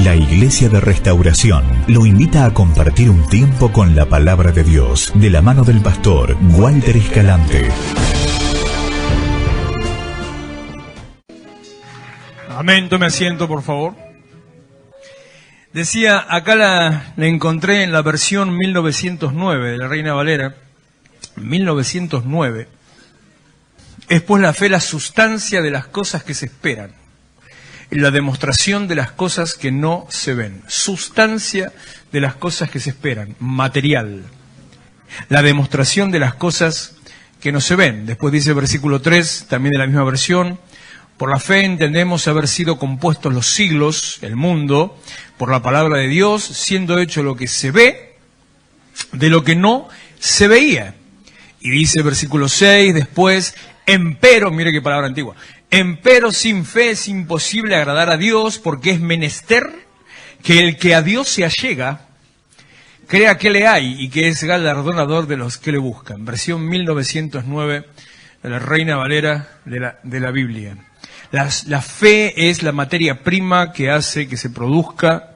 La Iglesia de Restauración lo invita a compartir un tiempo con la Palabra de Dios, de la mano del pastor Walter Escalante. Amén, tome asiento, por favor. Decía, acá la encontré en la versión 1909 de la Reina Valera. 1909. Es pues la fe la sustancia de las cosas que se esperan, y la demostración de las cosas que no se ven. Sustancia de las cosas que se esperan, material. La demostración de las cosas que no se ven. Después dice el versículo 3, también de la misma versión: por la fe entendemos haber sido compuestos los siglos, el mundo, por la palabra de Dios, siendo hecho lo que se ve de lo que no se veía. Y dice el versículo 6, después: empero, mire qué palabra antigua, empero sin fe es imposible agradar a Dios, porque es menester que el que a Dios se allega crea que le hay y que es galardonador de los que le buscan. Versión 1909 de la Reina Valera de la Biblia. La fe es la materia prima que hace que se produzca,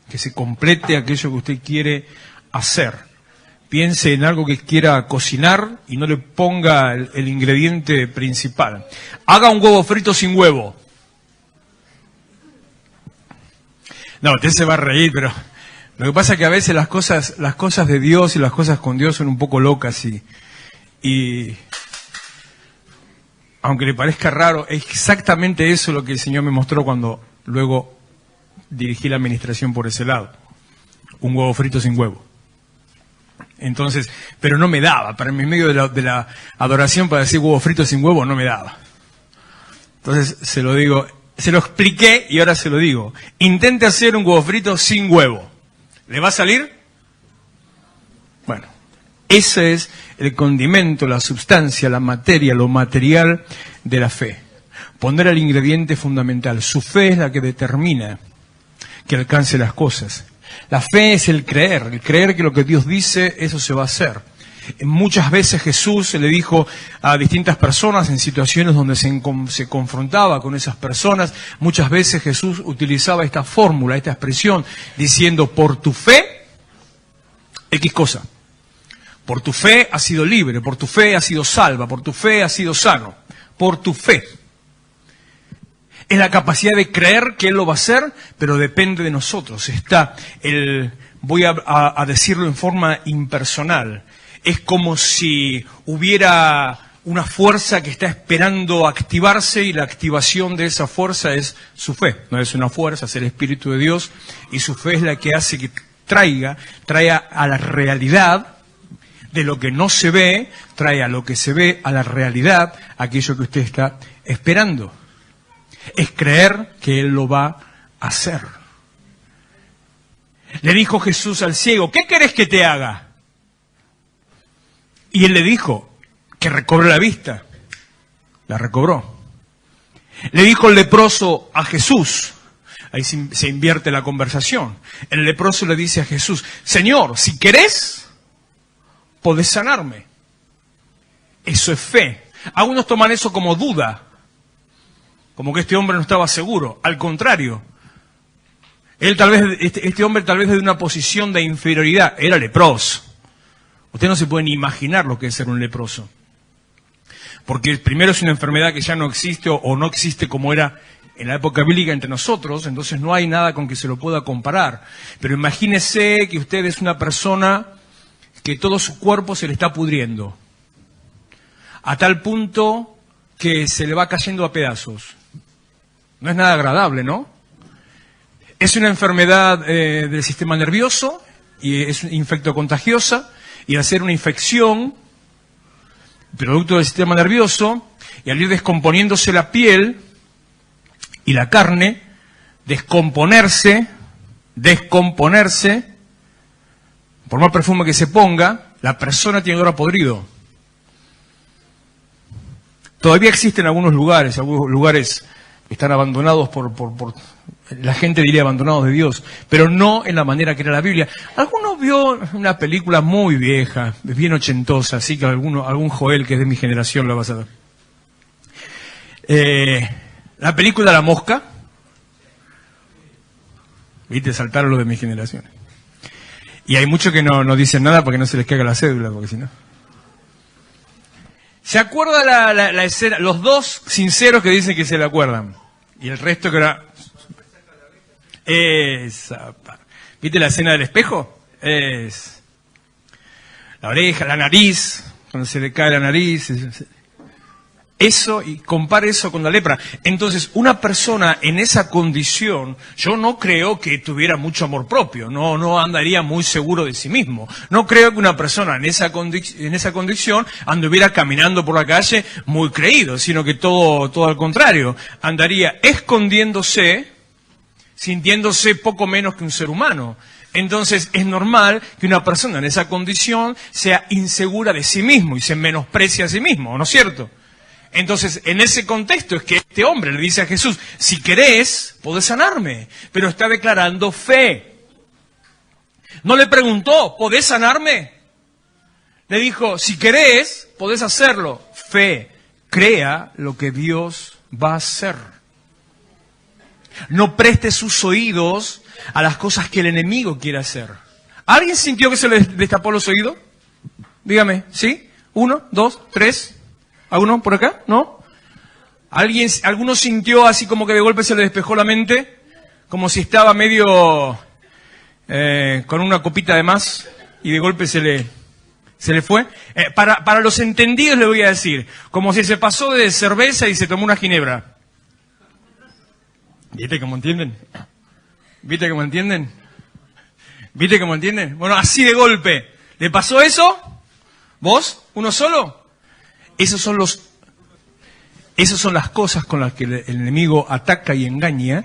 que se complete aquello que usted quiere hacer. Piense en algo que quiera cocinar y no le ponga el ingrediente principal. Haga un huevo frito sin huevo. No, usted se va a reír, pero lo que pasa es que a veces las cosas de Dios y las cosas con Dios son un poco locas y aunque le parezca raro, es exactamente eso lo que el Señor me mostró cuando luego dirigí la administración por ese lado. Un huevo frito sin huevo. Entonces, pero no me daba, para en medio de la adoración para decir huevo frito sin huevo no me daba. Entonces se lo digo, se lo expliqué y ahora se lo digo. Intente hacer un huevo frito sin huevo. ¿Le va a salir? Bueno, ese es el condimento, la sustancia, la materia, lo material de la fe. Poner el ingrediente fundamental. Su fe es la que determina que alcance las cosas. La fe es el creer que lo que Dios dice, eso se va a hacer. Muchas veces Jesús le dijo a distintas personas en situaciones donde se confrontaba con esas personas, muchas veces Jesús utilizaba esta fórmula, esta expresión, diciendo: por tu fe, X cosa. Por tu fe has sido libre, por tu fe has sido salva, por tu fe has sido sano, por tu fe. Es la capacidad de creer que Él lo va a hacer, pero depende de nosotros. Voy a decirlo en forma impersonal. Es como si hubiera una fuerza que está esperando activarse y la activación de esa fuerza es su fe. No es una fuerza, es el Espíritu de Dios y su fe es la que hace que traiga a la realidad de lo que no se ve, trae a lo que se ve, a la realidad, aquello que usted está esperando. Es creer que Él lo va a hacer. Le dijo Jesús al ciego: ¿qué querés que te haga? Y Él le dijo que recobre la vista. La recobró. Le dijo el leproso a Jesús. Ahí se invierte la conversación. El leproso le dice a Jesús: Señor, si querés, podés sanarme. Eso es fe. Algunos toman eso como duda, como que este hombre no estaba seguro. Al contrario, este hombre tal vez de una posición de inferioridad, era leproso. Usted no se puede ni imaginar lo que es ser un leproso. Porque primero es una enfermedad que ya no existe o no existe como era en la época bíblica entre nosotros, entonces no hay nada con que se lo pueda comparar. Pero imagínese que usted es una persona que todo su cuerpo se le está pudriendo, a tal punto que se le va cayendo a pedazos. No es nada agradable, ¿no? Es una enfermedad del sistema nervioso y es infectocontagiosa, y al ser una infección, producto del sistema nervioso, y al ir descomponiéndose la piel y la carne, descomponerse, por más perfume que se ponga, la persona tiene olor a podrido. Todavía existen algunos lugares que están abandonados por la gente diría abandonados de Dios, pero no en la manera que era la Biblia. Alguno vio una película muy vieja, bien ochentosa, así que algún Joel que es de mi generación lo va a saber. La película La Mosca. ¿Viste? Saltaron los de mi generación. Y hay muchos que no dicen nada porque no se les caiga la cédula, porque si no... ¿Se acuerda la escena? Los dos sinceros que dicen que se la acuerdan. Y el resto que era... ¿Viste la escena del espejo? Es... La oreja, la nariz, cuando se le cae la nariz... Eso, y compare eso con la lepra. Entonces, una persona en esa condición, yo no creo que tuviera mucho amor propio, no andaría muy seguro de sí mismo. No creo que una persona en esa condición anduviera caminando por la calle muy creído, sino que todo al contrario. Andaría escondiéndose, sintiéndose poco menos que un ser humano. Entonces, es normal que una persona en esa condición sea insegura de sí mismo y se menosprecia a sí mismo, ¿no es cierto? Entonces, en ese contexto es que este hombre le dice a Jesús, si querés, podés sanarme, pero está declarando fe. No le preguntó, ¿podés sanarme? Le dijo, si querés, podés hacerlo. Fe, crea lo que Dios va a hacer. No preste sus oídos a las cosas que el enemigo quiere hacer. ¿Alguien sintió que se le destapó los oídos? Dígame, ¿sí? 1, 2, 3... ¿Alguno por acá? ¿No? ¿Alguno sintió así como que de golpe se le despejó la mente? Como si estaba medio con una copita de más y de golpe se le fue. Para los entendidos le voy a decir, como si se pasó de cerveza y se tomó una ginebra. ¿Viste cómo entienden? ¿Viste cómo entienden? ¿Viste cómo entienden? Bueno, así de golpe. ¿Le pasó eso? ¿Vos? ¿Uno solo? Esas son las cosas con las que el enemigo ataca y engaña,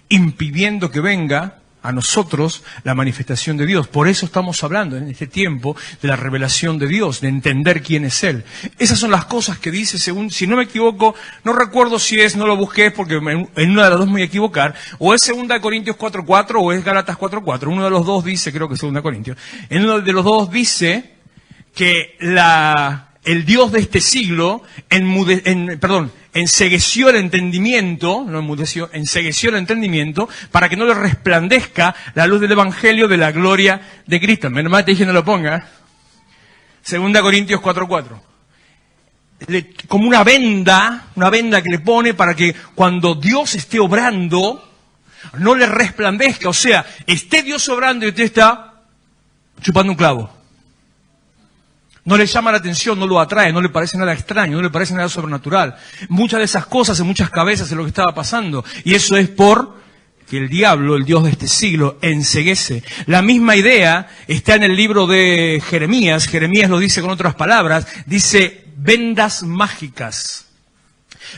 impidiendo que venga a nosotros la manifestación de Dios. Por eso estamos hablando en este tiempo de la revelación de Dios, de entender quién es Él. Esas son las cosas que dice, según, si no me equivoco, no recuerdo si es, no lo busqué porque en una de las dos me voy a equivocar, o es 2 Corintios 4:4 o es Gálatas 4:4. Uno de los dos dice, creo que es 2 Corintios, en uno de los dos dice que el Dios de este siglo encegueció el entendimiento, no enmudeció, encegueció el entendimiento para que no le resplandezca la luz del Evangelio de la gloria de Cristo. Menos mal te dije no lo ponga. 2 Corintios 4:4. Como una venda que le pone para que cuando Dios esté obrando, no le resplandezca. O sea, esté Dios obrando y usted está chupando un clavo. No le llama la atención, no lo atrae, no le parece nada extraño, no le parece nada sobrenatural. Muchas de esas cosas en muchas cabezas es lo que estaba pasando. Y eso es por que el diablo, el Dios de este siglo, enceguece. La misma idea está en el libro de Jeremías. Jeremías lo dice con otras palabras. Dice vendas mágicas.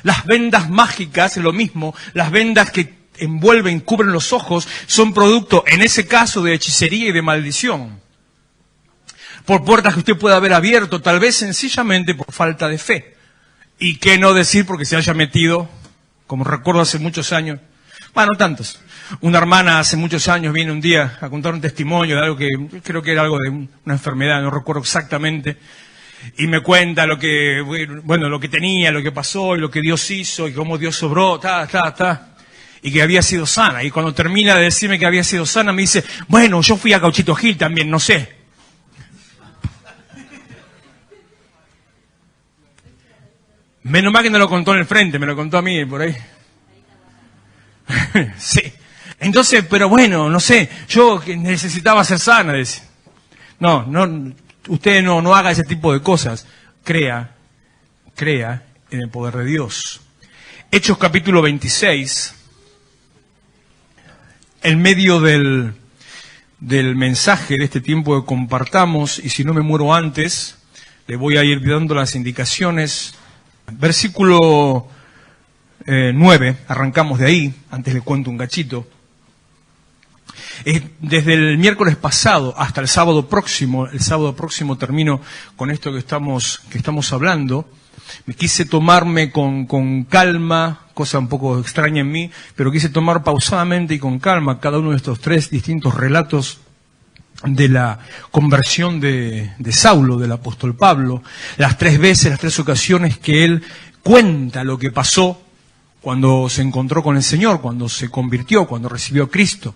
Las vendas mágicas es lo mismo. Las vendas que envuelven, cubren los ojos, son producto, en ese caso, de hechicería y de maldición. Por puertas que usted pueda haber abierto, tal vez sencillamente por falta de fe. Y qué no decir porque se haya metido, como recuerdo hace muchos años, bueno, no tantos. Una hermana hace muchos años viene un día a contar un testimonio de algo que creo que era algo de una enfermedad, no recuerdo exactamente. Y me cuenta lo que tenía, lo que pasó, y lo que Dios hizo, y cómo Dios obró, y que había sido sana. Y cuando termina de decirme que había sido sana, me dice, bueno, yo fui a Gauchito Gil también, no sé. Menos mal que no lo contó en el frente, me lo contó a mí por ahí. Sí. Entonces, pero bueno, no sé, yo necesitaba ser sana. Dice. No, usted no haga ese tipo de cosas. Crea en el poder de Dios. Hechos capítulo 26. En medio del mensaje de este tiempo que compartamos, y si no me muero antes, le voy a ir dando las indicaciones. Versículo 9, arrancamos de ahí, antes le cuento un cachito. Desde el miércoles pasado hasta el sábado próximo termino con esto que estamos hablando. Me quise tomarme con calma, cosa un poco extraña en mí, pero quise tomar pausadamente y con calma cada uno de estos 3 distintos relatos de la conversión de Saulo, del apóstol Pablo, las 3 ocasiones que él cuenta lo que pasó cuando se encontró con el Señor, cuando se convirtió, cuando recibió a Cristo.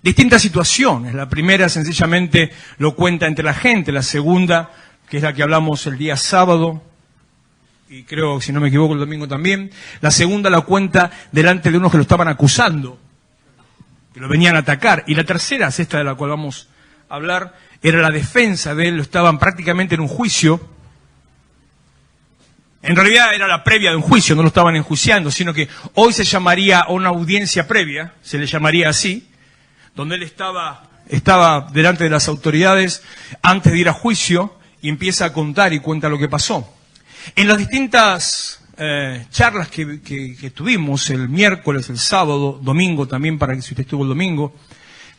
distintas situaciones. La primera sencillamente lo cuenta entre la gente, la segunda, que es la que hablamos el día sábado, y creo, si no me equivoco, el domingo también, la segunda la cuenta delante de unos que lo estaban acusando, que lo venían a atacar, y la tercera, es esta de la cual vamos a hablar, era la defensa de él, lo estaban prácticamente en un juicio. En realidad era la previa de un juicio, no lo estaban enjuiciando, sino que hoy se llamaría una audiencia previa, se le llamaría así, donde él estaba delante de las autoridades antes de ir a juicio y empieza a contar y cuenta lo que pasó. En las distintas charlas que tuvimos el miércoles, el sábado, domingo también, para que si usted estuvo el domingo,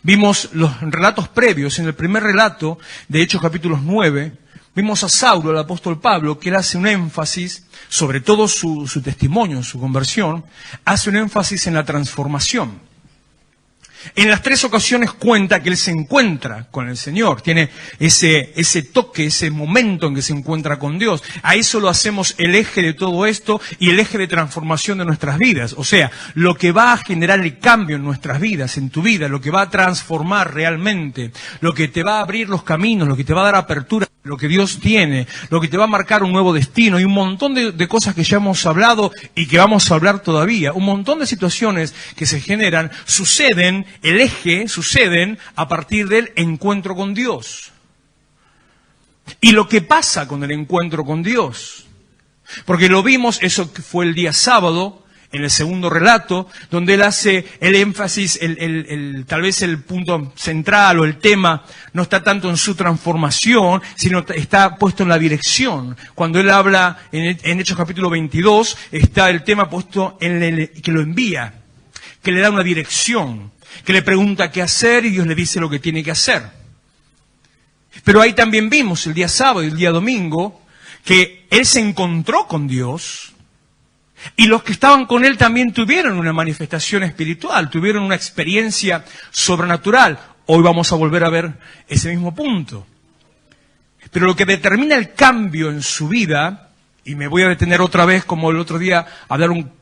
vimos los relatos previos. En el primer relato de Hechos capítulos 9, vimos a Saulo, el apóstol Pablo, que él hace un énfasis, sobre todo su testimonio, su conversión, hace un énfasis en la transformación. En las 3 ocasiones cuenta que él se encuentra con el Señor, tiene ese toque, ese momento en que se encuentra con Dios. A eso lo hacemos el eje de todo esto y el eje de transformación de nuestras vidas. O sea, lo que va a generar el cambio en nuestras vidas, en tu vida, lo que va a transformar realmente, lo que te va a abrir los caminos, lo que te va a dar apertura, lo que Dios tiene, lo que te va a marcar un nuevo destino y un montón de cosas que ya hemos hablado y que vamos a hablar todavía. Un montón de situaciones que se generan, suceden a partir del encuentro con Dios. Y lo que pasa con el encuentro con Dios. Porque lo vimos, eso fue el día sábado, en el segundo relato, donde él hace el énfasis, tal vez el punto central o el tema no está tanto en su transformación, sino está puesto en la dirección. Cuando él habla en Hechos capítulo 22, está el tema puesto en que lo envía, que le da una dirección, que le pregunta qué hacer y Dios le dice lo que tiene que hacer. Pero ahí también vimos el día sábado y el día domingo que él se encontró con Dios. Y los que estaban con él también tuvieron una manifestación espiritual, tuvieron una experiencia sobrenatural. Hoy vamos a volver a ver ese mismo punto. Pero lo que determina el cambio en su vida, y me voy a detener otra vez como el otro día a hablar un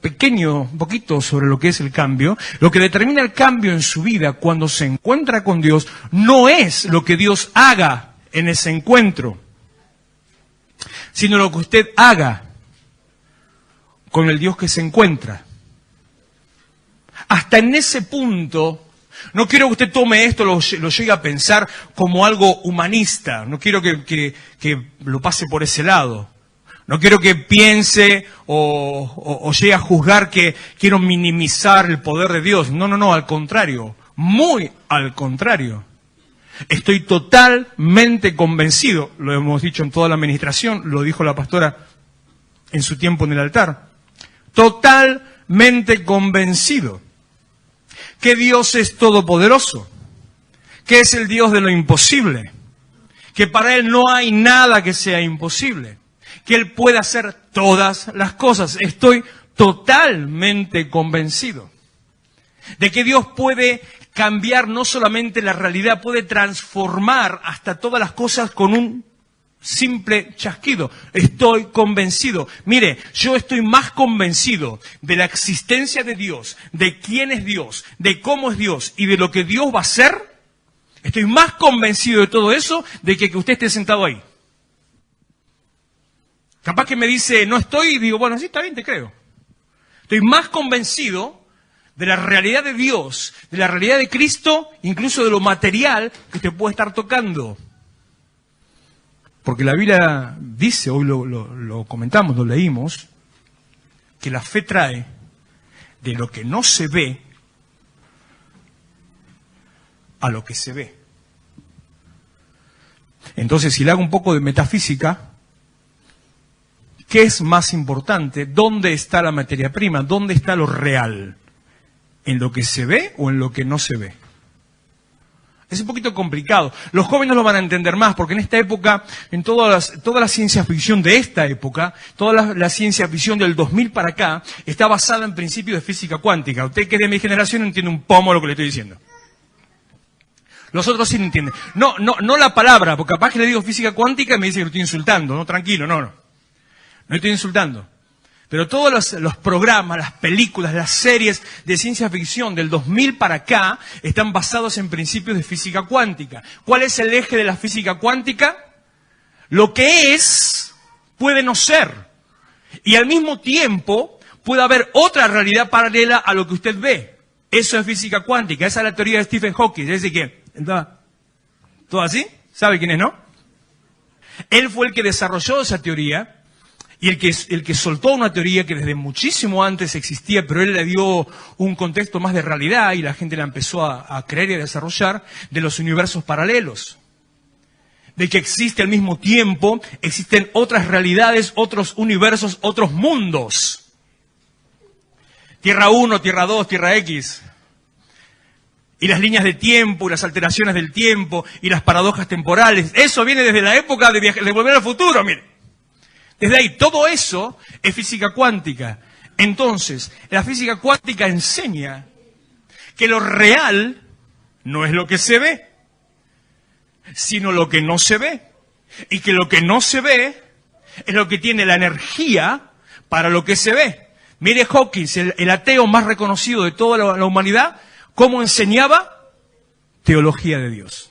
poquito sobre lo que es el cambio, lo que determina el cambio en su vida cuando se encuentra con Dios no es lo que Dios haga en ese encuentro, sino lo que usted haga con el Dios que se encuentra. Hasta en ese punto, no quiero que usted tome esto, lo llegue a pensar como algo humanista, no quiero que lo pase por ese lado. No quiero que piense o llegue a juzgar que quiero minimizar el poder de Dios. No, al contrario, muy al contrario. Estoy totalmente convencido, lo hemos dicho en toda la administración, lo dijo la pastora en su tiempo en el altar. Totalmente convencido que Dios es todopoderoso, que es el Dios de lo imposible, que para Él no hay nada que sea imposible, que Él puede hacer todas las cosas. Estoy totalmente convencido de que Dios puede cambiar no solamente la realidad, puede transformar hasta todas las cosas con un simple chasquido. Estoy convencido. Mire, yo estoy más convencido de la existencia de Dios, de quién es Dios, de cómo es Dios y de lo que Dios va a hacer. Estoy más convencido de todo eso de que usted esté sentado ahí. Capaz que me dice, no estoy, y digo, bueno, sí, está bien, te creo. Estoy más convencido de la realidad de Dios, de la realidad de Cristo, incluso de lo material que usted puede estar tocando. Porque la Biblia dice, hoy lo comentamos, lo leímos, que la fe trae de lo que no se ve a lo que se ve. Entonces, si le hago un poco de metafísica, ¿qué es más importante? ¿Dónde está la materia prima? ¿Dónde está lo real? ¿En lo que se ve o en lo que no se ve? Es un poquito complicado. Los jóvenes lo van a entender más, porque en esta época, en toda la ciencia ficción de esta época, toda la ciencia ficción del 2000 para acá, está basada en principios de física cuántica. Usted que es de mi generación no entiende un pomo lo que le estoy diciendo. Los otros sí lo entienden. No la palabra, porque capaz que le digo física cuántica y me dice que lo estoy insultando. No, tranquilo, no estoy insultando. Pero todos los programas, las películas, las series de ciencia ficción del 2000 para acá están basados en principios de física cuántica. ¿Cuál es el eje de la física cuántica? Lo que es puede no ser. Y al mismo tiempo puede haber otra realidad paralela a lo que usted ve. Eso es física cuántica. Esa es la teoría de Stephen Hawking. Es decir, que ¿todo así? ¿Sabe quién es, no? Él fue el que desarrolló esa teoría. Y el que soltó una teoría que desde muchísimo antes existía, pero él le dio un contexto más de realidad y la gente la empezó a creer y a desarrollar, de los universos paralelos. De que existe al mismo tiempo, existen otras realidades, otros universos, otros mundos. Tierra 1, Tierra 2, Tierra X. Y las líneas de tiempo, y las alteraciones del tiempo, y las paradojas temporales. Eso viene desde la época de Volver al Futuro, mire. Desde ahí, todo eso es física cuántica. Entonces, la física cuántica enseña que lo real no es lo que se ve, sino lo que no se ve. Y que lo que no se ve es lo que tiene la energía para lo que se ve. Mire Hawkins, el ateo más reconocido de toda la humanidad, cómo enseñaba teología de Dios.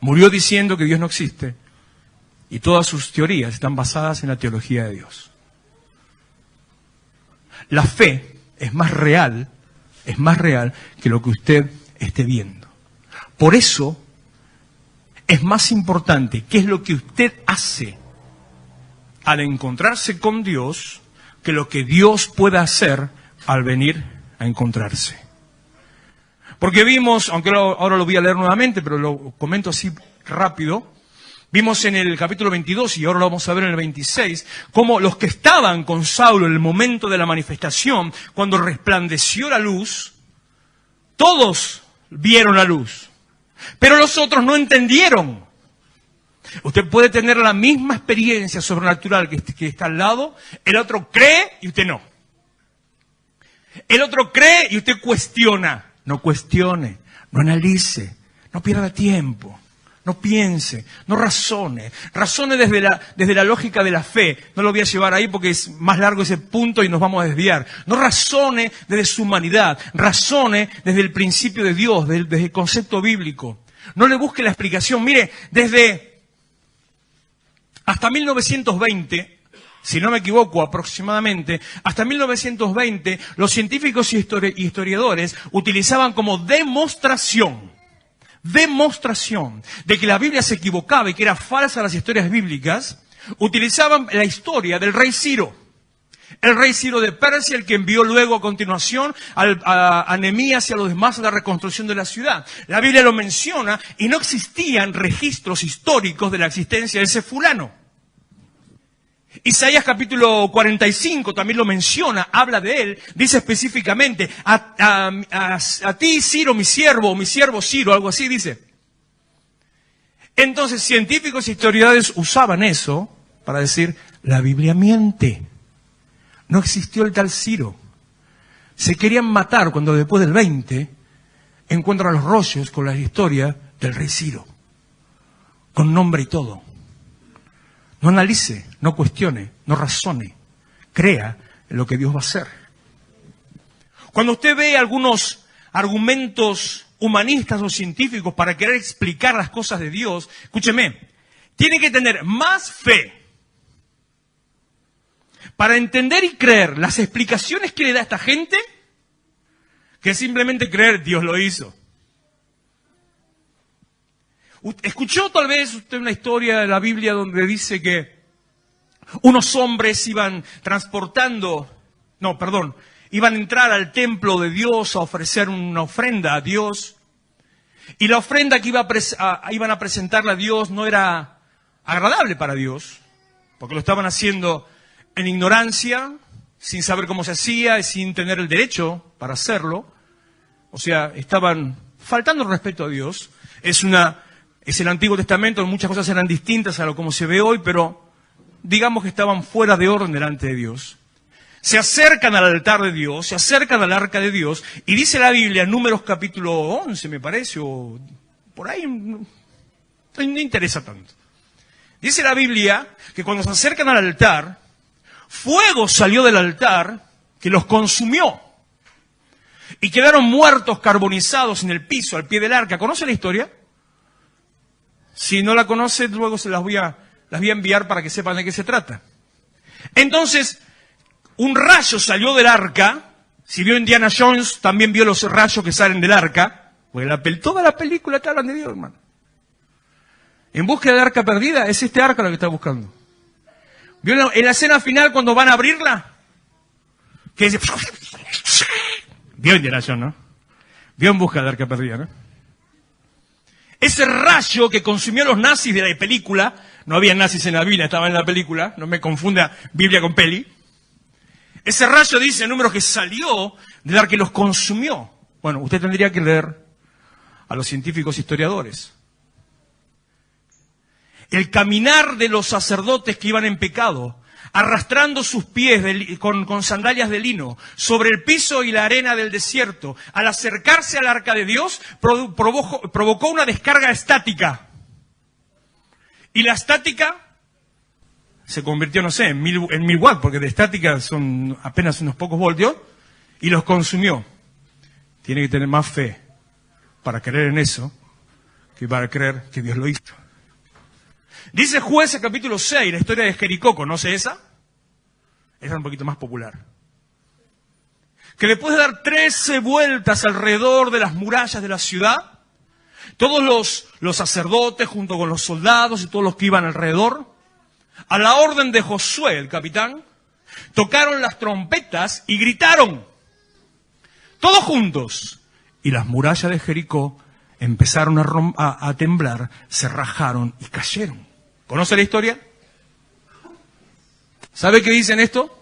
Murió diciendo que Dios no existe. Y todas sus teorías están basadas en la teología de Dios. La fe es más real que lo que usted esté viendo. Por eso es más importante qué es lo que usted hace al encontrarse con Dios que lo que Dios pueda hacer al venir a encontrarse. Porque vimos, aunque ahora lo voy a leer nuevamente, pero lo comento así rápido. Vimos en el capítulo 22, y ahora lo vamos a ver en el 26, cómo los que estaban con Saulo en el momento de la manifestación, cuando resplandeció la luz, todos vieron la luz. Pero los otros no entendieron. Usted puede tener la misma experiencia sobrenatural que está al lado, el otro cree y usted no. El otro cree y usted cuestiona. No cuestione, no analice, no pierda tiempo. No piense, no razone. Razone desde la lógica de la fe. No lo voy a llevar ahí porque es más largo ese punto y nos vamos a desviar. No razone desde su humanidad. Razone desde el principio de Dios, desde el concepto bíblico. No le busque la explicación. Mire, desde hasta 1920, si no me equivoco aproximadamente, hasta 1920, los científicos y historiadores utilizaban como demostración de que la Biblia se equivocaba y que era falsa las historias bíblicas, utilizaban la historia del rey Ciro. El rey Ciro de Persia, el que envió luego a continuación a Nehemías y a los demás a la reconstrucción de la ciudad. La Biblia lo menciona y no existían registros históricos de la existencia de ese fulano. Isaías capítulo 45 también lo menciona, habla de él, dice específicamente, a ti Ciro, mi siervo Ciro, algo así dice. Entonces científicos y historiadores usaban eso para decir, la Biblia miente, no existió el tal Ciro. Se querían matar cuando después del 20 encuentran los rollos con la historia del rey Ciro, con nombre y todo. No analice, no cuestione, no razone, crea en lo que Dios va a hacer. Cuando usted ve algunos argumentos humanistas o científicos para querer explicar las cosas de Dios, escúcheme, tiene que tener más fe para entender y creer las explicaciones que le da esta gente que simplemente creer Dios lo hizo. ¿Escuchó tal vez usted una historia de la Biblia donde dice que unos hombres iban iban a entrar al templo de Dios a ofrecer una ofrenda a Dios? Y la ofrenda que iban a presentarle a Dios no era agradable para Dios, porque lo estaban haciendo en ignorancia, sin saber cómo se hacía y sin tener el derecho para hacerlo. O sea, estaban faltando el respeto a Dios. Es el Antiguo Testamento, muchas cosas eran distintas a lo como se ve hoy, pero digamos que estaban fuera de orden delante de Dios. Se acercan al altar de Dios, se acercan al arca de Dios, y dice la Biblia, en Números capítulo 11 me parece, o por ahí, no interesa tanto. Dice la Biblia que cuando se acercan al altar, fuego salió del altar que los consumió. Y quedaron muertos, carbonizados en el piso, al pie del arca. ¿Conoce la historia? Si no la conoce, luego se las voy a enviar para que sepan de qué se trata. Entonces, un rayo salió del arca. Si vio Indiana Jones, también vio los rayos que salen del arca. Porque toda la película te hablan de Dios, hermano. En búsqueda del arca perdida, es este arca lo que está buscando. ¿Vio en la escena final cuando van a abrirla? Que dice... Vio Indiana Jones, ¿no? Vio En busca del arca perdida, ¿no? Ese rayo que consumió a los nazis de la película, no había nazis en la Biblia, estaban en la película, no me confunda Biblia con peli. Ese rayo dice en Números que salió del arca que los consumió. Bueno, usted tendría que leer a los científicos historiadores. El caminar de los sacerdotes que iban en pecado, arrastrando sus pies con sandalias de lino sobre el piso y la arena del desierto, al acercarse al arca de Dios, provocó una descarga estática. Y la estática se convirtió, no sé, en 1000 watts, porque de estática son apenas unos pocos voltios, y los consumió. Tiene que tener más fe para creer en eso que para creer que Dios lo hizo. Dice Jueces capítulo 6, la historia de Jericó, ¿conoce esa? Esa es un poquito más popular. Que después de dar 13 vueltas alrededor de las murallas de la ciudad, todos los sacerdotes junto con los soldados y todos los que iban alrededor, a la orden de Josué, el capitán, tocaron las trompetas y gritaron, todos juntos, y las murallas de Jericó empezaron a temblar, se rajaron y cayeron. ¿Conoce la historia? ¿Sabe qué dicen esto?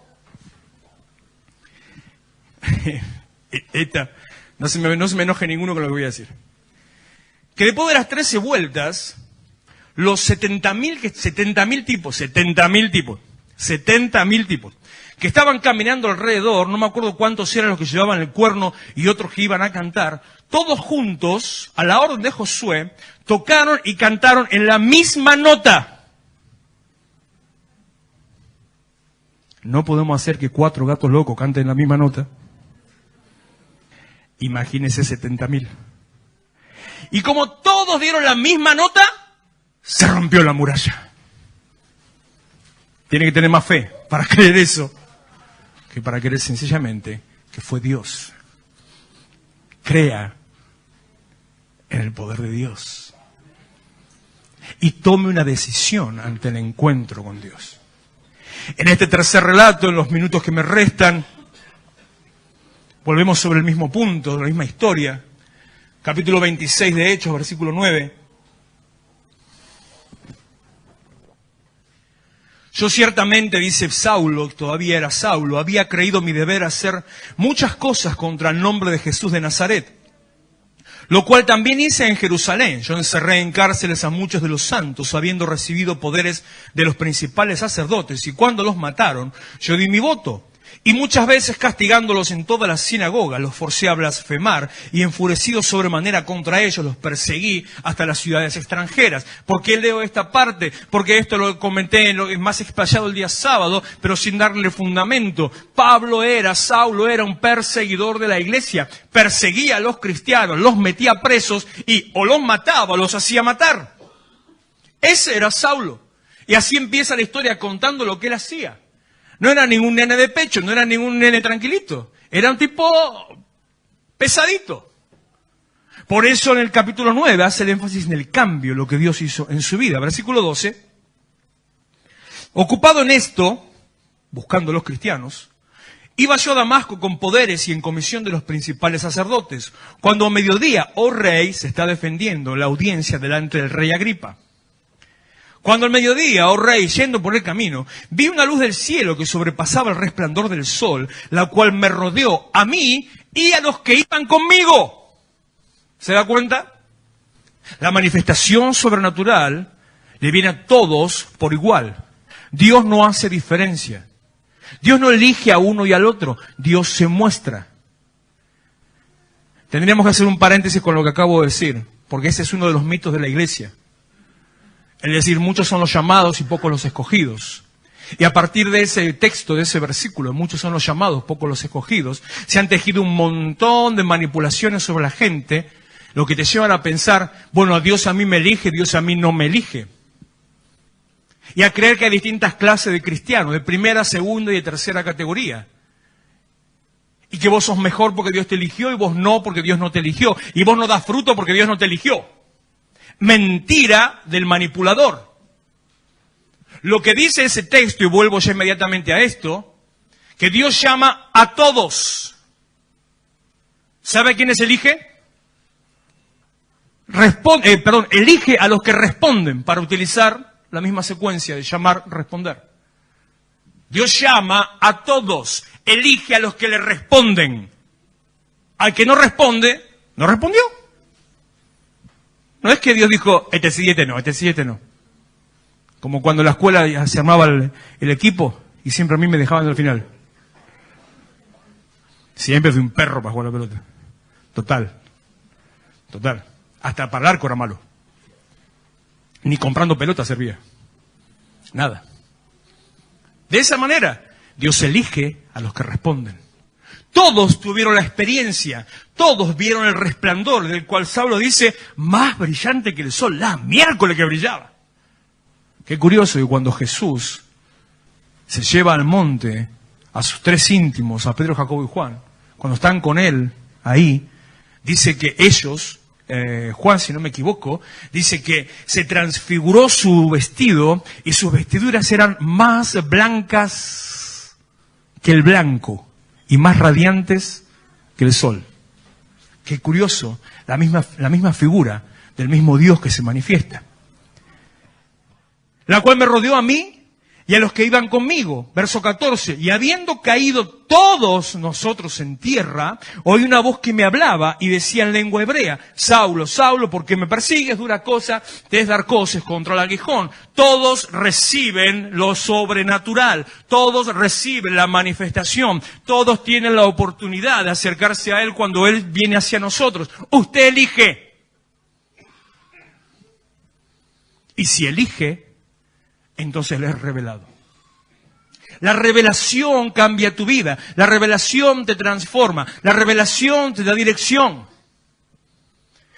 No se me enoje ninguno con lo que voy a decir. Que después de las 13 vueltas, los 70.000 tipos, que estaban caminando alrededor, no me acuerdo cuántos eran los que llevaban el cuerno y otros que iban a cantar, todos juntos, a la orden de Josué, tocaron y cantaron en la misma nota. No podemos hacer que 4 gatos locos canten en la misma nota. Imagínese 70.000. Y como todos dieron la misma nota, se rompió la muralla. Tiene que tener más fe para creer eso que para creer sencillamente que fue Dios. Crea en el poder de Dios y tome una decisión ante el encuentro con Dios. En este tercer relato, en los minutos que me restan, volvemos sobre el mismo punto, la misma historia. Capítulo 26 de Hechos, versículo 9. Yo ciertamente, dice Saulo, todavía era Saulo, había creído mi deber hacer muchas cosas contra el nombre de Jesús de Nazaret, lo cual también hice en Jerusalén. Yo encerré en cárceles a muchos de los santos, habiendo recibido poderes de los principales sacerdotes, y cuando los mataron, yo di mi voto. Y muchas veces castigándolos en toda la sinagoga, los forcé a blasfemar, y enfurecido sobremanera contra ellos, los perseguí hasta las ciudades extranjeras. ¿Por qué leo esta parte? Porque esto lo comenté más explayado el día sábado, pero sin darle fundamento. Saulo era un perseguidor de la iglesia, perseguía a los cristianos, los metía presos y o los mataba o los hacía matar. Ese era Saulo. Y así empieza la historia contando lo que él hacía. No era ningún nene de pecho, no era ningún nene tranquilito. Era un tipo pesadito. Por eso en el capítulo 9 hace el énfasis en el cambio, lo que Dios hizo en su vida. Versículo 12. Ocupado en esto, buscando a los cristianos, iba yo a Damasco con poderes y en comisión de los principales sacerdotes, cuando a mediodía, oh rey, se está defendiendo la audiencia delante del rey Agripa. Cuando al mediodía, oh rey, yendo por el camino, vi una luz del cielo que sobrepasaba el resplandor del sol, la cual me rodeó a mí y a los que iban conmigo. ¿Se da cuenta? La manifestación sobrenatural le viene a todos por igual. Dios no hace diferencia. Dios no elige a uno y al otro. Dios se muestra. Tendríamos que hacer un paréntesis con lo que acabo de decir, porque ese es uno de los mitos de la iglesia. Es decir, muchos son los llamados y pocos los escogidos. Y a partir de ese texto, de ese versículo, muchos son los llamados, pocos los escogidos, se han tejido un montón de manipulaciones sobre la gente, lo que te llevan a pensar, bueno, Dios a mí me elige, Dios a mí no me elige. Y a creer que hay distintas clases de cristianos, de primera, segunda y de tercera categoría. Y que vos sos mejor porque Dios te eligió y vos no porque Dios no te eligió. Y vos no das fruto porque Dios no te eligió. Mentira del manipulador. Lo que dice ese texto, y vuelvo ya inmediatamente a esto, que Dios llama a todos. ¿Sabe a quiénes elige? Elige a los que responden, para utilizar la misma secuencia de llamar, responder. Dios llama a todos, elige a los que le responden. Al que no responde, no respondió. No es que Dios dijo, este sí, este no. Como cuando en la escuela se armaba el equipo y siempre a mí me dejaban al final. Siempre fui un perro para jugar a la pelota. Total. Hasta para el arco era malo. Ni comprando pelota servía. Nada. De esa manera, Dios elige a los que responden. Todos tuvieron la experiencia, todos vieron el resplandor, del cual Saulo dice, más brillante que el sol, la miércoles que brillaba. Qué curioso que cuando Jesús se lleva al monte a sus tres íntimos, a Pedro, Jacobo y Juan, cuando están con él ahí, dice que ellos, Juan, si no me equivoco, dice que se transfiguró su vestido y sus vestiduras eran más blancas que el blanco y más radiantes que el sol. Qué curioso, la misma figura del mismo Dios que se manifiesta. La cual me rodeó a mí y a los que iban conmigo. Verso 14. Y habiendo caído todos nosotros en tierra, oí una voz que me hablaba y decía en lengua hebrea, Saulo, Saulo, ¿por qué me persigues? Dura cosa te es dar coces contra el aguijón. Todos reciben lo sobrenatural. Todos reciben la manifestación. Todos tienen la oportunidad de acercarse a Él cuando Él viene hacia nosotros. Usted elige. Y si elige, entonces le es revelado. La revelación cambia tu vida. La revelación te transforma. La revelación te da dirección.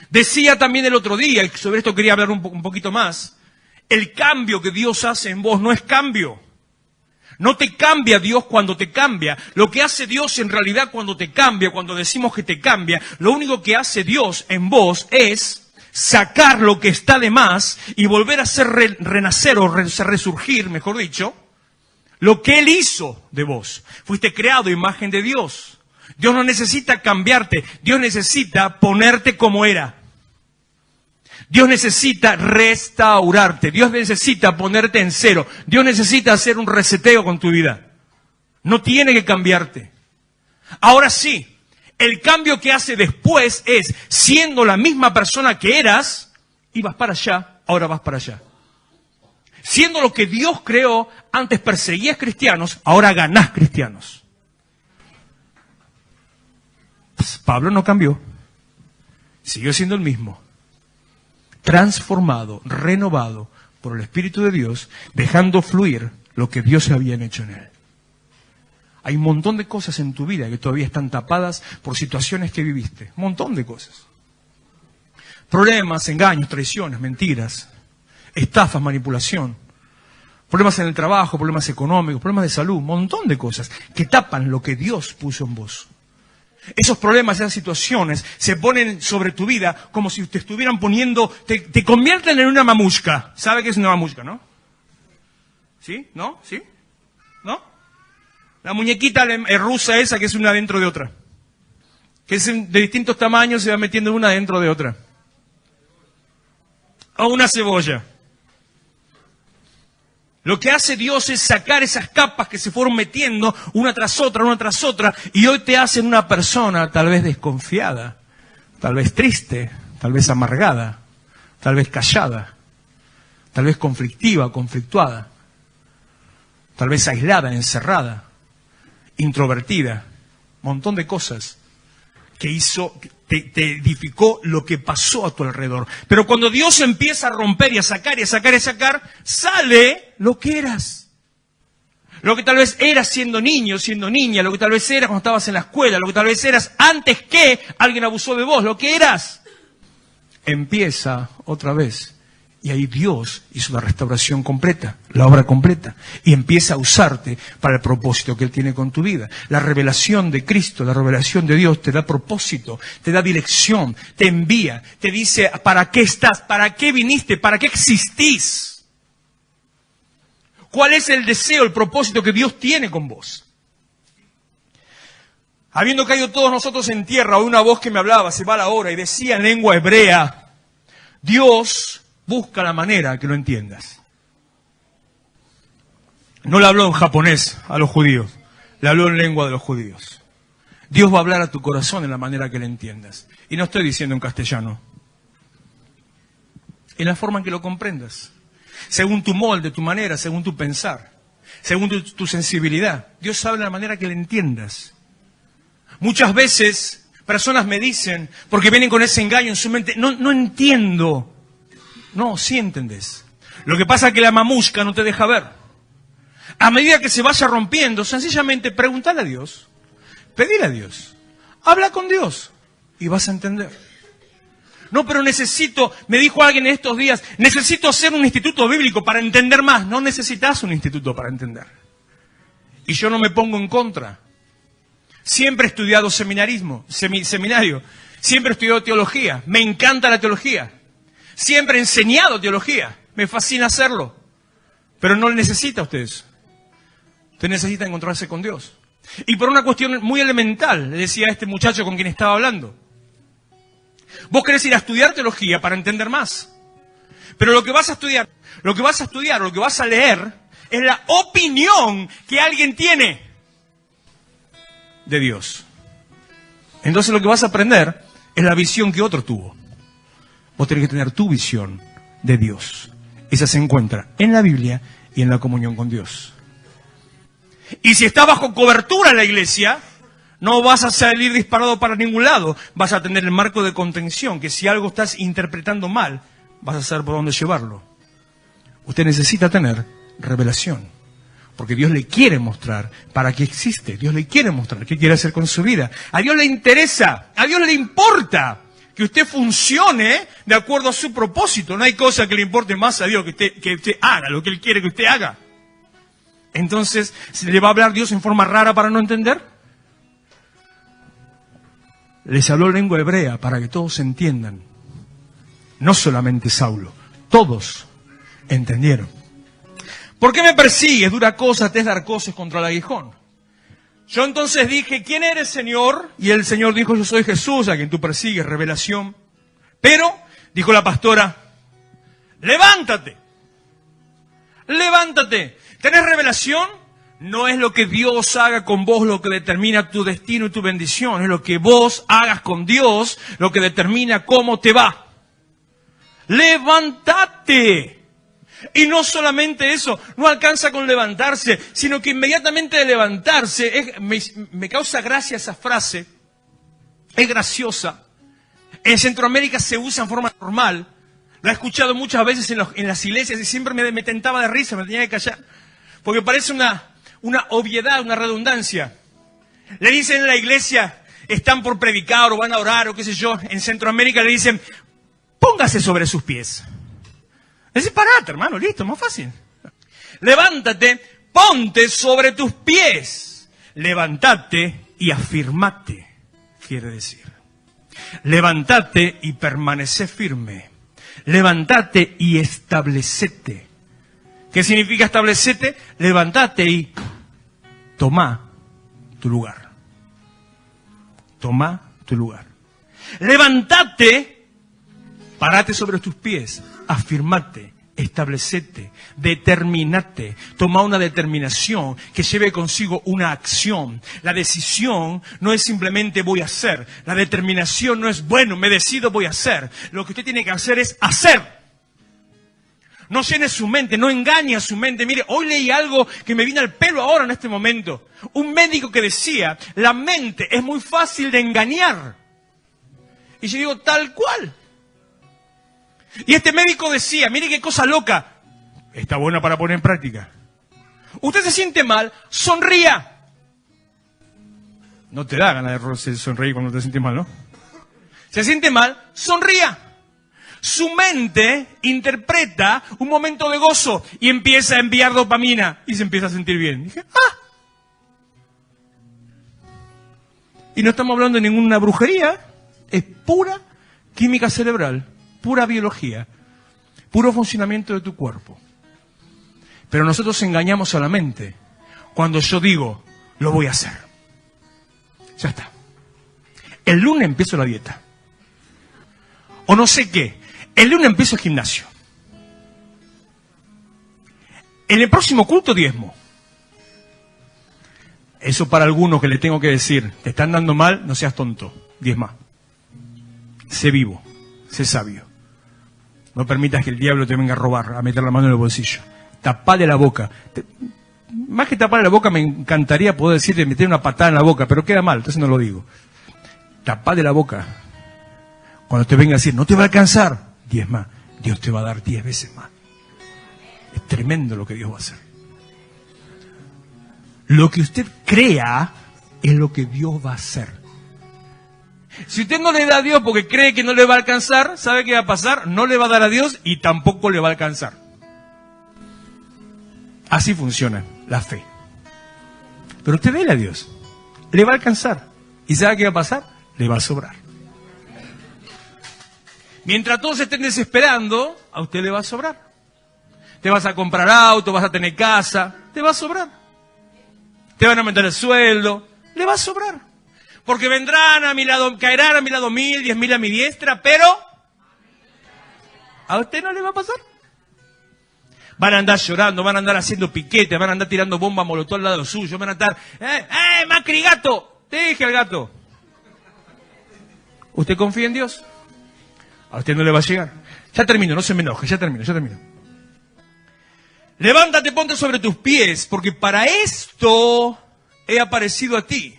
Decía también el otro día, y sobre esto quería hablar un poquito más, el cambio que Dios hace en vos no es cambio. No te cambia Dios cuando te cambia. Lo que hace Dios en realidad cuando te cambia, cuando decimos que te cambia, lo único que hace Dios en vos es sacar lo que está de más y volver a hacer renacer o resurgir, mejor dicho, lo que Él hizo de vos. Fuiste creado a imagen de Dios. Dios no necesita cambiarte, Dios necesita ponerte como era. Dios necesita restaurarte, Dios necesita ponerte en cero, Dios necesita hacer un reseteo con tu vida. No tiene que cambiarte. Ahora sí, el cambio que hace después es, siendo la misma persona que eras, ibas para allá, ahora vas para allá. Siendo lo que Dios creó, antes perseguías cristianos, ahora ganás cristianos. Pablo no cambió, siguió siendo el mismo. Transformado, renovado por el Espíritu de Dios, dejando fluir lo que Dios había hecho en él. Hay un montón de cosas en tu vida que todavía están tapadas por situaciones que viviste. Un montón de cosas. Problemas, engaños, traiciones, mentiras, estafas, manipulación. Problemas en el trabajo, problemas económicos, problemas de salud. Un montón de cosas que tapan lo que Dios puso en vos. Esos problemas, esas situaciones se ponen sobre tu vida como si te estuvieran poniendo, te convierten en una mamushka. ¿Sabe qué es una mamushka, no? ¿Sí? ¿No? ¿Sí? ¿No? La muñequita rusa esa que es una dentro de otra. Que es de distintos tamaños, se va metiendo una dentro de otra. O una cebolla. Lo que hace Dios es sacar esas capas que se fueron metiendo una tras otra, y hoy te hacen una persona tal vez desconfiada, tal vez triste, tal vez amargada, tal vez callada, tal vez conflictiva, conflictuada, tal vez aislada, encerrada, introvertida, montón de cosas que hizo te edificó lo que pasó a tu alrededor. Pero cuando Dios empieza a romper y a sacar y a sacar y a sacar, sale lo que eras. Lo que tal vez eras siendo niño, siendo niña, lo que tal vez eras cuando estabas en la escuela, lo que tal vez eras antes que alguien abusó de vos, lo que eras. Empieza otra vez. Y ahí Dios hizo la restauración completa, la obra completa. Y empieza a usarte para el propósito que Él tiene con tu vida. La revelación de Cristo, la revelación de Dios te da propósito, te da dirección, te envía, te dice para qué estás, para qué viniste, para qué existís. ¿Cuál es el deseo, el propósito que Dios tiene con vos? Habiendo caído todos nosotros en tierra, oí una voz que me hablaba, se va la hora, y decía en lengua hebrea, Dios busca la manera que lo entiendas. No le habló en japonés a los judíos, le habló en lengua de los judíos. Dios va a hablar a tu corazón en la manera que le entiendas. Y no estoy diciendo en castellano. En la forma en que lo comprendas. Según tu molde, tu manera, según tu pensar, según tu sensibilidad. Dios habla de la manera que le entiendas. Muchas veces personas me dicen, porque vienen con ese engaño en su mente, no entiendo. No, sí entendés. Lo que pasa es que la mamushka no te deja ver. A medida que se vaya rompiendo, sencillamente pregúntale a Dios, pedile a Dios, habla con Dios y vas a entender. No, pero me dijo alguien en estos días, necesito hacer un instituto bíblico para entender más. No necesitas un instituto para entender. Y yo no me pongo en contra. Siempre he estudiado seminario. Siempre he estudiado teología. Me encanta la teología. Siempre he enseñado teología. Me fascina hacerlo. Pero no le necesita a ustedes. Usted necesita encontrarse con Dios. Y por una cuestión muy elemental, le decía a este muchacho con quien estaba hablando. Vos querés ir a estudiar teología para entender más. Pero lo que vas a estudiar, lo que vas a leer, es la opinión que alguien tiene de Dios. Entonces lo que vas a aprender es la visión que otro tuvo. Vos tenés que tener tu visión de Dios. Esa se encuentra en la Biblia y en la comunión con Dios. Y si está bajo cobertura en la iglesia, no vas a salir disparado para ningún lado. Vas a tener el marco de contención, que si algo estás interpretando mal, vas a saber por dónde llevarlo. Usted necesita tener revelación. Porque Dios le quiere mostrar para qué existe. Dios le quiere mostrar qué quiere hacer con su vida. A Dios le interesa, a Dios le importa que usted funcione de acuerdo a su propósito. No hay cosa que le importe más a Dios que usted haga lo que Él quiere que usted haga. Entonces, ¿se le va a hablar Dios en forma rara para no entender? Les habló lengua hebrea para que todos entiendan. No solamente Saulo, todos entendieron. ¿Por qué me persigues? Dura cosa te es dar cosas contra el aguijón. Yo entonces dije, ¿quién eres, Señor? Y el Señor dijo, yo soy Jesús, a quien tú persigues, revelación. Pero, dijo la pastora, levántate. Levántate. ¿Tenés revelación? No es lo que Dios haga con vos lo que determina tu destino y tu bendición. Es lo que vos hagas con Dios lo que determina cómo te va. Levántate. Y no solamente eso, no alcanza con levantarse, sino que inmediatamente de levantarse, me causa gracia esa frase, es graciosa. En Centroamérica se usa en forma normal, la he escuchado muchas veces en las iglesias y siempre me tentaba de risa, me tenía que callar, porque parece una obviedad, una redundancia. Le dicen en la iglesia, están por predicar o van a orar o qué sé yo, en Centroamérica le dicen, póngase sobre sus pies. Dice, parate, hermano, listo, más fácil. Levántate, ponte sobre tus pies. Levántate y afirmate, quiere decir. Levántate y permanece firme. Levántate y establecete. ¿Qué significa establecete? Levántate y toma tu lugar. Toma tu lugar. Levántate, parate sobre tus pies. Afirmate, establecete, determinate, toma una determinación que lleve consigo una acción. La decisión no es simplemente voy a hacer, la determinación no es bueno, me decido, voy a hacer. Lo que usted tiene que hacer es hacer. No llene su mente, no engañe a su mente. Mire, hoy leí algo que me vino al pelo ahora en este momento. Un médico que decía, la mente es muy fácil de engañar. Y yo digo, tal cual. Y este médico decía, mire qué cosa loca. Está buena para poner en práctica. Usted se siente mal, sonría. No te da ganas de sonreír cuando te sientes mal, ¿no? Se siente mal, sonría. Su mente interpreta un momento de gozo y empieza a enviar dopamina y se empieza a sentir bien. Dije, Y no estamos hablando de ninguna brujería, es pura química cerebral, pura biología, puro funcionamiento de tu cuerpo. Pero nosotros engañamos a la mente cuando yo digo, lo voy a hacer. Ya está. El lunes empiezo la dieta. O no sé qué. El lunes empiezo el gimnasio. En el próximo culto diezmo. Eso para algunos que le tengo que decir, te están dando mal, no seas tonto. Diezma. Sé vivo, sé sabio. No permitas que el diablo te venga a robar, a meter la mano en el bolsillo. Tapale la boca. Más que taparle la boca, me encantaría poder decirle meter una patada en la boca, pero queda mal, entonces no lo digo. Tapale la boca. Cuando te venga a decir, no te va a alcanzar, diezma, Dios te va a dar 10 veces más. Es tremendo lo que Dios va a hacer. Lo que usted crea es lo que Dios va a hacer. Si usted no le da a Dios porque cree que no le va a alcanzar, ¿sabe qué va a pasar? No le va a dar a Dios y tampoco le va a alcanzar. Así funciona la fe. Pero usted dele a Dios. Le va a alcanzar. ¿Y sabe qué va a pasar? Le va a sobrar. Mientras todos estén desesperando, a usted le va a sobrar. Te vas a comprar auto, vas a tener casa, te va a sobrar. Te van a aumentar el sueldo, le va a sobrar. Porque vendrán a mi lado, caerán a mi lado 1000, 10.000 a mi diestra, pero a usted no le va a pasar. Van a andar llorando, van a andar haciendo piquete, van a andar tirando bomba molotov al lado suyo, van a estar, Macri gato, te dije al gato. ¿Usted confía en Dios? A usted no le va a llegar. Ya termino, no se me enoje, ya termino. Levántate, ponte sobre tus pies, porque para esto he aparecido a ti.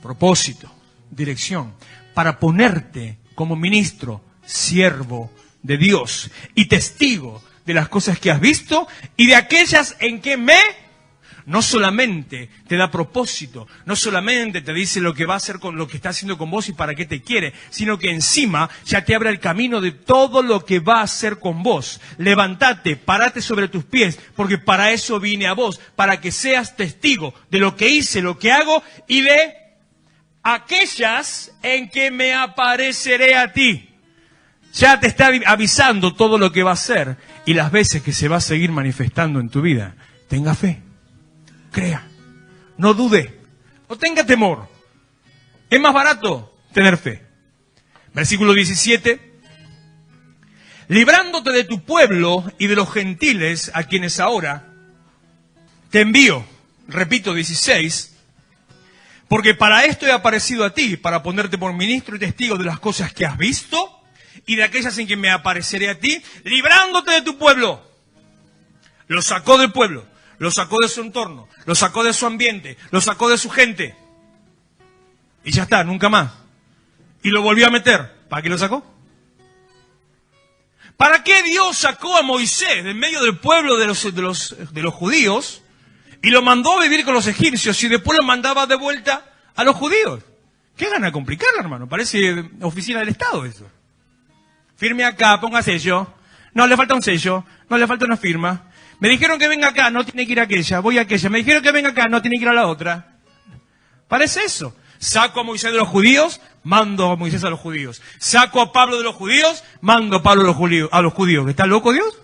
Propósito, dirección, para ponerte como ministro, siervo de Dios y testigo de las cosas que has visto y de aquellas en que no solamente te da propósito, no solamente te dice lo que va a hacer con lo que está haciendo con vos y para qué te quiere, sino que encima ya te abre el camino de todo lo que va a hacer con vos. Levántate, párate sobre tus pies, porque para eso vine a vos, para que seas testigo de lo que hice, lo que hago y de aquellas en que me apareceré a ti. Ya te está avisando todo lo que va a hacer y las veces que se va a seguir manifestando en tu vida. Tenga fe. Crea, no dude, no tenga temor. Es más barato tener fe. Versículo 17. Librándote de tu pueblo y de los gentiles a quienes ahora te envío. Repito, 16. Porque para esto he aparecido a ti, para ponerte por ministro y testigo de las cosas que has visto y de aquellas en que me apareceré a ti, librándote de tu pueblo. Lo sacó del pueblo. Lo sacó de su entorno, lo sacó de su ambiente, lo sacó de su gente. Y ya está, nunca más. Y lo volvió a meter. ¿Para qué lo sacó? ¿Para qué Dios sacó a Moisés de en medio del pueblo de los judíos y lo mandó a vivir con los egipcios y después lo mandaba de vuelta a los judíos? ¿Qué gana complicarlo, hermano? Parece oficina del Estado eso. Firme acá, ponga sello. No, le falta un sello. No, le falta una firma. Me dijeron que venga acá, no tiene que ir a aquella, voy a aquella. Me dijeron que venga acá, no tiene que ir a la otra. Parece eso. Saco a Moisés de los judíos, mando a Moisés a los judíos. Saco a Pablo de los judíos, mando a Pablo a los judíos. ¿Está loco Dios?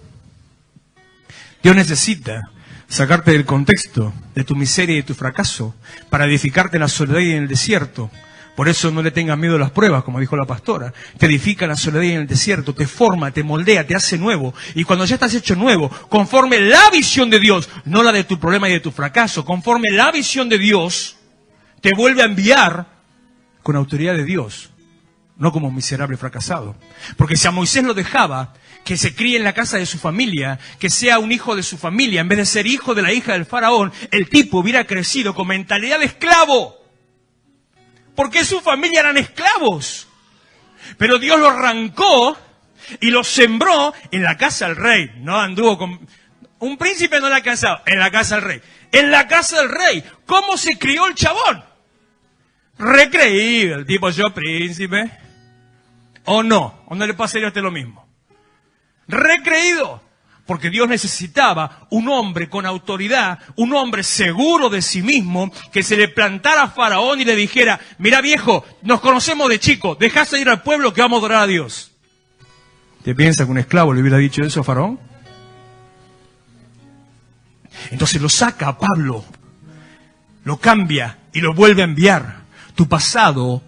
Dios necesita sacarte del contexto de tu miseria y de tu fracaso para edificarte en la soledad y en el desierto. Por eso no le tengas miedo a las pruebas, como dijo la pastora. Te edifica en la soledad y en el desierto, te forma, te moldea, te hace nuevo. Y cuando ya estás hecho nuevo, conforme la visión de Dios, no la de tu problema y de tu fracaso, conforme la visión de Dios, te vuelve a enviar con autoridad de Dios, no como un miserable fracasado. Porque si a Moisés lo dejaba, que se críe en la casa de su familia, que sea un hijo de su familia, en vez de ser hijo de la hija del faraón, el tipo hubiera crecido con mentalidad de esclavo. Porque su familia eran esclavos. Pero Dios lo arrancó y lo sembró en la casa del rey. No anduvo con... Un príncipe no le ha casado, en la casa del rey. En la casa del rey. ¿Cómo se crió el chabón? Recreído, el tipo, yo príncipe. ¿O no? ¿O no le pasaría a usted lo mismo? Recreído. Porque Dios necesitaba un hombre con autoridad, un hombre seguro de sí mismo, que se le plantara a Faraón y le dijera, mira viejo, nos conocemos de chico, dejás ir al pueblo que vamos a adorar a Dios. ¿Te piensa que un esclavo le hubiera dicho eso a Faraón? Entonces lo saca a Pablo, lo cambia y lo vuelve a enviar. Tu pasado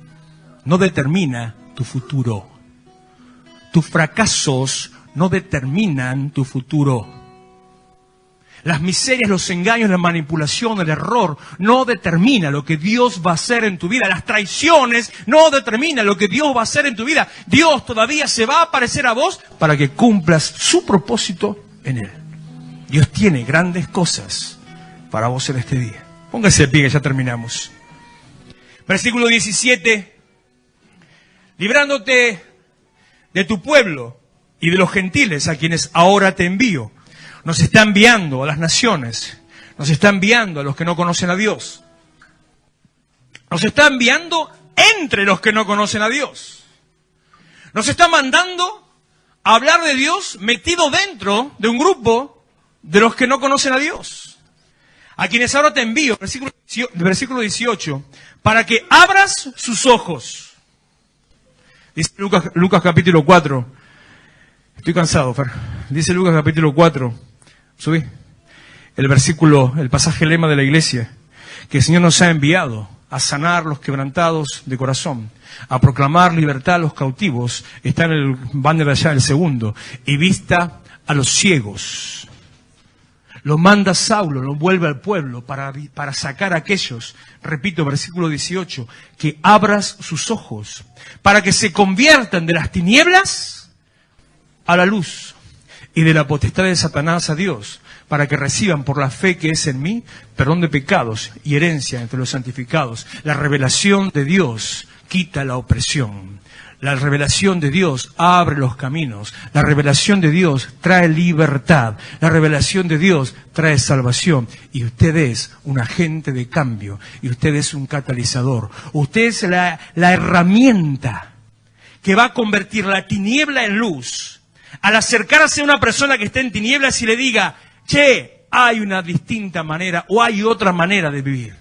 no determina tu futuro. Tus fracasos no determinan tu futuro. Las miserias, los engaños, la manipulación, el error no determina lo que Dios va a hacer en tu vida. Las traiciones no determinan lo que Dios va a hacer en tu vida. Dios todavía se va a aparecer a vos para que cumplas su propósito en Él. Dios tiene grandes cosas para vos en este día. Póngase de pie que ya terminamos. Versículo 17. Librándote de tu pueblo y de los gentiles a quienes ahora te envío. Nos está enviando a las naciones. Nos está enviando a los que no conocen a Dios. Nos está enviando entre los que no conocen a Dios. Nos está mandando a hablar de Dios metido dentro de un grupo de los que no conocen a Dios. A quienes ahora te envío, versículo 18, para que abras sus ojos. Dice Lucas capítulo 4. Estoy cansado, Fer. Dice Lucas capítulo 4. Subí. El pasaje lema de la iglesia. Que el Señor nos ha enviado a sanar los quebrantados de corazón, a proclamar libertad a los cautivos. Está en el banner allá, el segundo. Y vista a los ciegos. Lo manda Saulo, lo vuelve al pueblo para sacar a aquellos, repito, versículo 18, que abras sus ojos, para que se conviertan de las tinieblas a la luz y de la potestad de Satanás a Dios, para que reciban por la fe que es en mí perdón de pecados y herencia entre los santificados. La revelación de Dios quita la opresión. La revelación de Dios abre los caminos. La revelación de Dios trae libertad. La revelación de Dios trae salvación. Y usted es un agente de cambio. Y usted es un catalizador. Usted es la herramienta que va a convertir la tiniebla en luz. Al acercarse a una persona que está en tinieblas y le diga, che, hay una distinta manera o hay otra manera de vivir.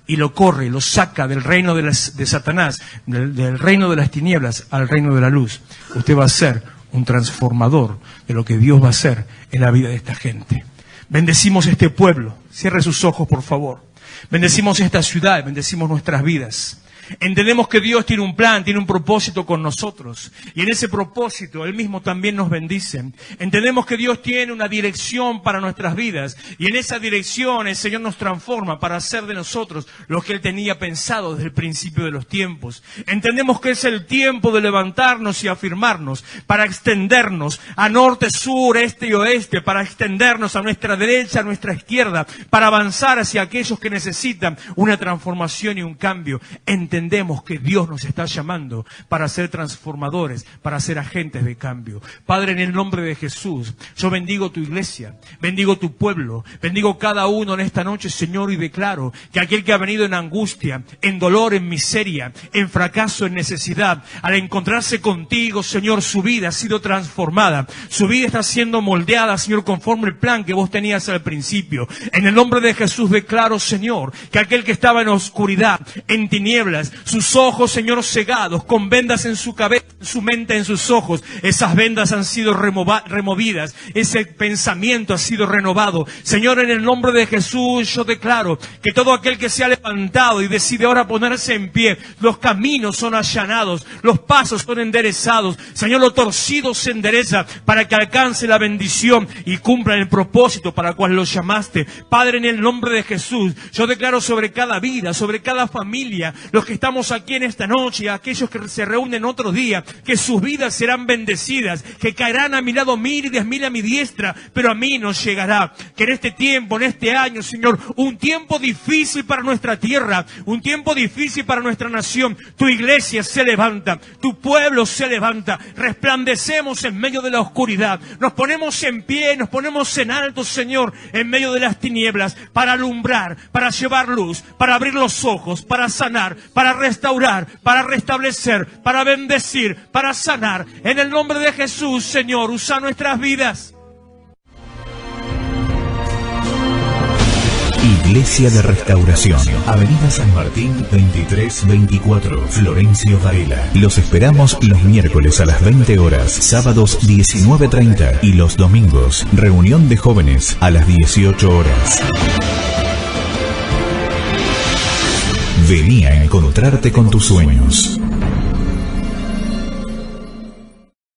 Y lo corre, lo saca del reino de Satanás, del reino de las tinieblas al reino de la luz. Usted va a ser un transformador de lo que Dios va a hacer en la vida de esta gente. Bendecimos este pueblo. Cierre sus ojos, por favor. Bendecimos esta ciudad, bendecimos nuestras vidas. Entendemos que Dios tiene un plan, tiene un propósito con nosotros. Y en ese propósito, Él mismo también nos bendice. Entendemos que Dios tiene una dirección para nuestras vidas. Y en esa dirección el Señor nos transforma para hacer de nosotros lo que Él tenía pensado desde el principio de los tiempos. Entendemos que es el tiempo de levantarnos y afirmarnos, para extendernos a norte, sur, este y oeste, para extendernos a nuestra derecha, a nuestra izquierda, para avanzar hacia aquellos que necesitan una transformación y un cambio. Entendemos que Dios nos está llamando para ser transformadores, para ser agentes de cambio. Padre, en el nombre de Jesús, yo bendigo tu iglesia, bendigo tu pueblo, bendigo cada uno en esta noche, Señor, y declaro que aquel que ha venido en angustia, en dolor, en miseria, en fracaso, en necesidad, al encontrarse contigo, Señor, su vida ha sido transformada, su vida está siendo moldeada, Señor, conforme el plan que vos tenías al principio. En el nombre de Jesús declaro, Señor, que aquel que estaba en oscuridad, en tinieblas, sus ojos, Señor, cegados, con vendas en su cabeza, en su mente, en sus ojos, esas vendas han sido removidas, ese pensamiento ha sido renovado. Señor, en el nombre de Jesús, yo declaro que todo aquel que se ha levantado y decide ahora ponerse en pie, los caminos son allanados, los pasos son enderezados. Señor, lo torcido se endereza para que alcance la bendición y cumpla el propósito para el cual lo llamaste. Padre, en el nombre de Jesús, yo declaro sobre cada vida, sobre cada familia, los que estamos aquí en esta noche, a aquellos que se reúnen otro día, que sus vidas serán bendecidas, que caerán a mi lado 1000 y 10.000 a mi diestra, pero a mí no llegará. Que en este tiempo, en este año, Señor, un tiempo difícil para nuestra tierra, un tiempo difícil para nuestra nación, tu iglesia se levanta, tu pueblo se levanta, resplandecemos en medio de la oscuridad, nos ponemos en pie, nos ponemos en alto, Señor, en medio de las tinieblas, para alumbrar, para llevar luz, para abrir los ojos, para sanar, para restaurar, para restablecer, para bendecir, para sanar. En el nombre de Jesús, Señor, usa nuestras vidas. Iglesia de Restauración, Avenida San Martín 2324, Florencio Varela. Los esperamos los miércoles a las 20 horas, sábados 19:30 y los domingos, reunión de jóvenes a las 18 horas. Vení a encontrarte con tus sueños.